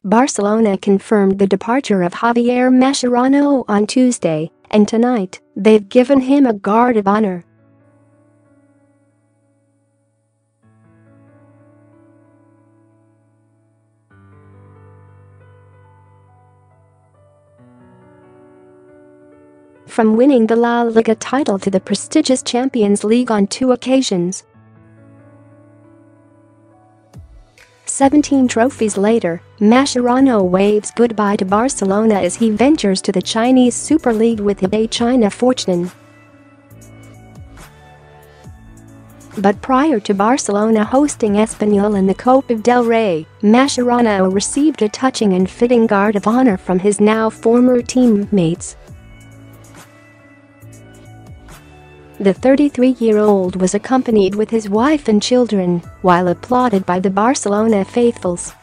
Barcelona confirmed the departure of Javier Mascherano on Tuesday, and tonight, they've given him a guard of honor. From winning the La Liga title to the prestigious Champions League on 2 occasions. 17 trophies later, Mascherano waves goodbye to Barcelona as he ventures to the Chinese Super League with Hebei China Fortune. But prior to Barcelona hosting Espanyol in the Copa del Rey, Mascherano received a touching and fitting guard of honor from his now former teammates. The 33-year-old was accompanied with his wife and children, while applauded by the Barcelona faithfuls.